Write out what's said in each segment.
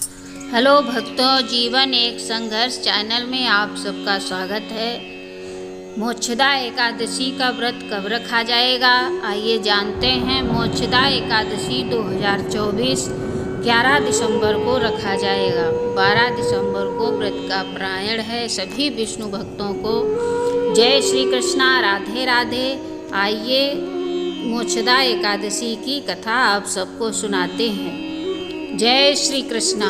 Hello भक्तों, जीवन एक संघर्ष चैनल में आप सबका स्वागत है। मोक्षदा एकादशी का व्रत कब रखा जाएगा, आइए जानते हैं। मोक्षदा एकादशी 2024 11 दिसंबर को रखा जाएगा। 12 दिसंबर को व्रत का पारायण है। सभी विष्णु भक्तों को जय श्री कृष्णा, राधे राधे। आइए मोक्षदा एकादशी की कथा आप सबको सुनाते हैं। जय श्री कृष्णा।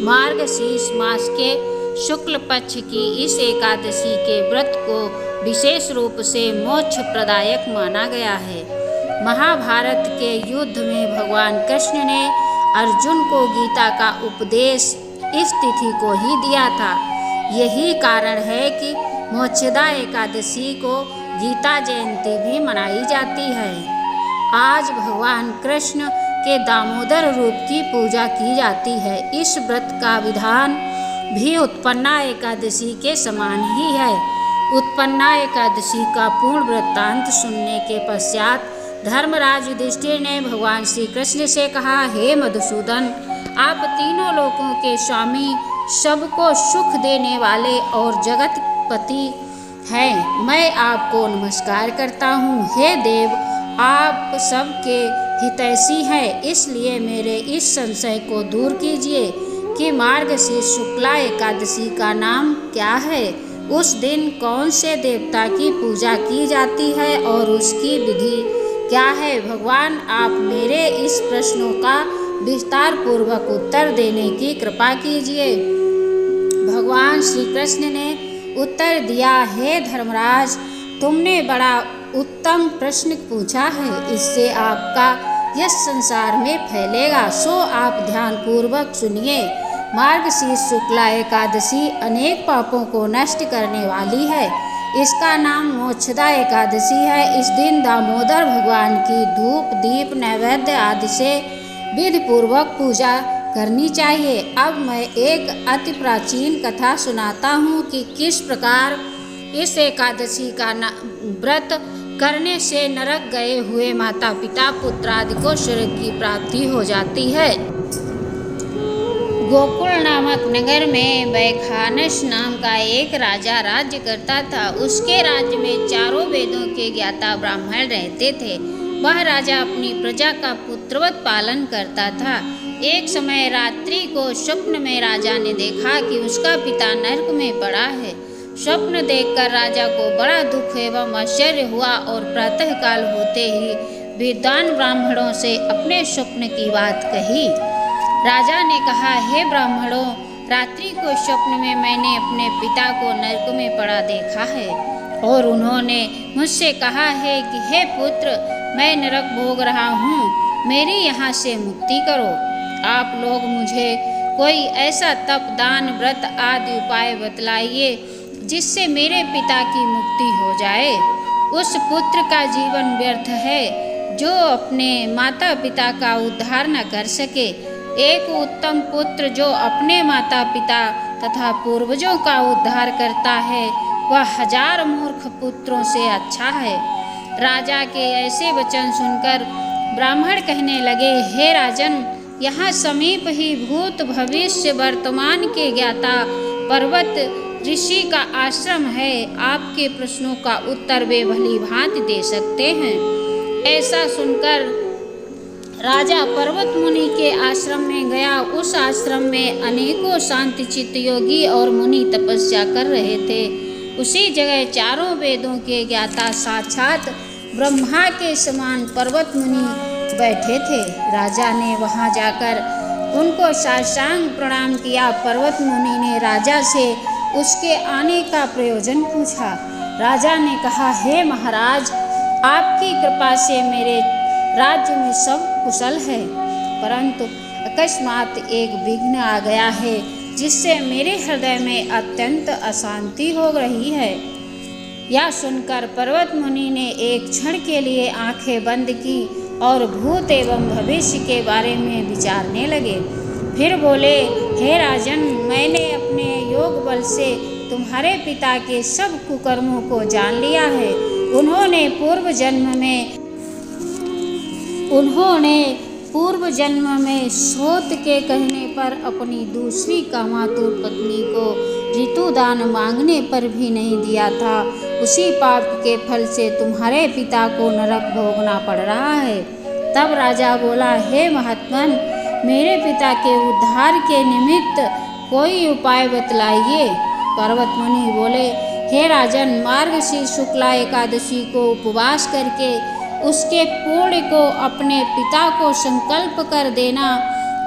मार्गशीर्ष मास के शुक्ल पक्ष की इस एकादशी के व्रत को विशेष रूप से मोक्ष प्रदायक माना गया है। महाभारत के युद्ध में भगवान कृष्ण ने अर्जुन को गीता का उपदेश इस तिथि को ही दिया था। यही कारण है कि मोक्षदा एकादशी को गीता जयंती भी मनाई जाती है। आज भगवान कृष्ण के दामोदर रूप की पूजा की जाती है। इस व्रत का विधान भी उत्पन्ना एकादशी के समान ही है। उत्पन्ना एकादशी का पूर्ण वृत्तांत सुनने के पश्चात धर्मराज युधिष्ठिर ने भगवान श्री कृष्ण से कहा, हे मधुसूदन, आप तीनों लोकों के स्वामी, सबको सुख देने वाले और जगतपति हैं। मैं आपको नमस्कार करता हूँ। हे देव, आप सबके हितैषी हैं, इसलिए मेरे इस संशय को दूर कीजिए कि मार्गशीर्ष शुक्ला एकादशी का नाम क्या है, उस दिन कौन से देवता की पूजा की जाती है और उसकी विधि क्या है। भगवान, आप मेरे इस प्रश्नों का विस्तार पूर्वक उत्तर देने की कृपा कीजिए। भगवान श्री कृष्ण ने उत्तर दिया, हे धर्मराज, तुमने बड़ा उत्तम प्रश्न पूछा है। इससे आपका यश संसार में फैलेगा, सो आप ध्यान पूर्वक सुनिए। मार्गशीर्ष शुक्ला एकादशी अनेक पापों को नष्ट करने वाली है। इसका नाम मोक्षदा एकादशी है। इस दिन दामोदर भगवान की धूप, दीप, नैवेद्य आदि से विधि पूर्वक पूजा करनी चाहिए। अब मैं एक अति प्राचीन कथा सुनाता हूँ कि किस प्रकार इस एकादशी का व्रत करने से नरक गए हुए माता पिता, पुत्र आदि को स्वर्ग की प्राप्ति हो जाती है। गोकुल नामक नगर में वैखानस नाम का एक राजा राज्य करता था। उसके राज्य में चारों वेदों के ज्ञाता ब्राह्मण रहते थे। वह राजा अपनी प्रजा का पुत्रवत पालन करता था। एक समय रात्रि को स्वप्न में राजा ने देखा कि उसका पिता नरक में पड़ा है। स्वप्न देखकर राजा को बड़ा दुख एवं आश्चर्य हुआ और प्रातःकाल होते ही विद्वान ब्राह्मणों से अपने स्वप्न की बात कही। राजा ने कहा, हे ब्राह्मणों, रात्रि को स्वप्न में मैंने अपने पिता को नरक में पड़ा देखा है और उन्होंने मुझसे कहा है कि हे पुत्र, मैं नरक भोग रहा हूँ, मेरी यहाँ से मुक्ति करो। आप लोग मुझे कोई ऐसा तप, दान, व्रत आदि उपाय बतलाइए जिससे मेरे पिता की मुक्ति हो जाए। उस पुत्र का जीवन व्यर्थ है जो अपने माता पिता का उद्धार न कर सके। एक उत्तम पुत्र जो अपने माता पिता तथा पूर्वजों का उद्धार करता है, वह 1000 मूर्ख पुत्रों से अच्छा है। राजा के ऐसे वचन सुनकर ब्राह्मण कहने लगे, हे राजन, यहाँ समीप ही भूत, भविष्य, वर्तमान के ज्ञाता पर्वत ऋषि का आश्रम है। आपके प्रश्नों का उत्तर वे भली भांति दे सकते हैं। ऐसा सुनकर राजा पर्वत मुनि के आश्रम में गया। उस आश्रम में अनेकों शांतिचित्त योगी और मुनि तपस्या कर रहे थे। उसी जगह चारों वेदों के ज्ञाता साक्षात ब्रह्मा के समान पर्वत मुनि बैठे थे। राजा ने वहां जाकर उनको साष्टांग प्रणाम किया। पर्वत मुनि ने राजा से उसके आने का प्रयोजन पूछा। राजा ने कहा, हे महाराज, आपकी कृपा से मेरे राज्य में सब कुशल है, परंतु अकस्मात एक विघ्न आ गया है जिससे मेरे हृदय में अत्यंत अशांति हो रही है। यह सुनकर पर्वत मुनि ने एक क्षण के लिए आंखें बंद की और भूत एवं भविष्य के बारे में विचारने लगे। फिर बोले, हे राजन, मैंने अपने योग बल से तुम्हारे पिता के सब कुकर्मों को जान लिया है। उन्होंने पूर्व जन्म में पूर्व जन्म में सोत के कहने पर अपनी दूसरी कामातुर पत्नी को ऋतुदान मांगने पर भी नहीं दिया था, उसी पाप के फल से तुम्हारे पिता को नरक भोगना पड़ रहा है। तब राजा बोला, हे महात्मन, मेरे पिता के उद्धार के निमित्त कोई उपाय बतलाइए। पर्वत मुनि बोले, हे राजन, मार्गशीर्ष शुक्ला एकादशी को उपवास करके उसके पुण्य को अपने पिता को संकल्प कर देना।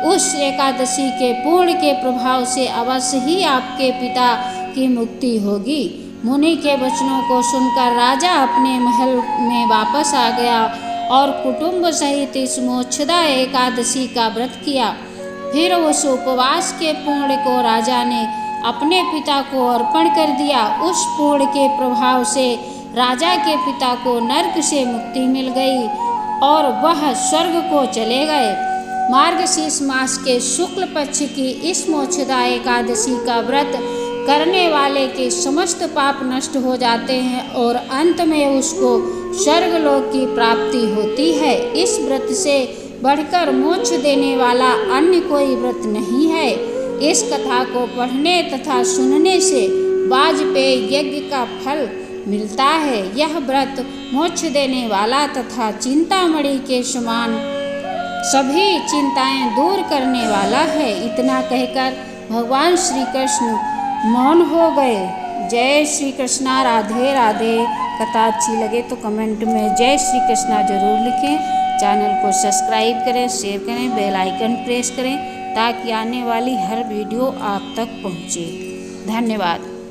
उस एकादशी के पुण्य के प्रभाव से अवश्य ही आपके पिता की मुक्ति होगी। मुनि के वचनों को सुनकर राजा अपने महल में वापस आ गया और कुटुंब सहित इस मोक्षदा एकादशी का व्रत किया। फिर उस उपवास के पुण्य को राजा ने अपने पिता को अर्पण कर दिया। उस पुण्य के प्रभाव से राजा के पिता को नरक से मुक्ति मिल गई और वह स्वर्ग को चले गए। मार्गशीर्ष मास के शुक्ल पक्ष की इस मोक्षदा एकादशी का व्रत करने वाले के समस्त पाप नष्ट हो जाते हैं और अंत में उसको स्वर्गलोक की प्राप्ति होती है। इस व्रत से बढ़कर मोक्ष देने वाला अन्य कोई व्रत नहीं है। इस कथा को पढ़ने तथा सुनने से वाजपेयी यज्ञ का फल मिलता है। यह व्रत मोक्ष देने वाला तथा चिंतामणि के समान सभी चिंताएं दूर करने वाला है। इतना कहकर भगवान श्री कृष्ण मौन हो गए। जय श्री कृष्णा, राधे राधे। कथा अच्छी लगे तो कमेंट में जय श्री कृष्णा जरूर लिखें। चैनल को सब्सक्राइब करें, शेयर करें, बेल आइकन प्रेस करें ताकि आने वाली हर वीडियो आप तक पहुँचे। धन्यवाद।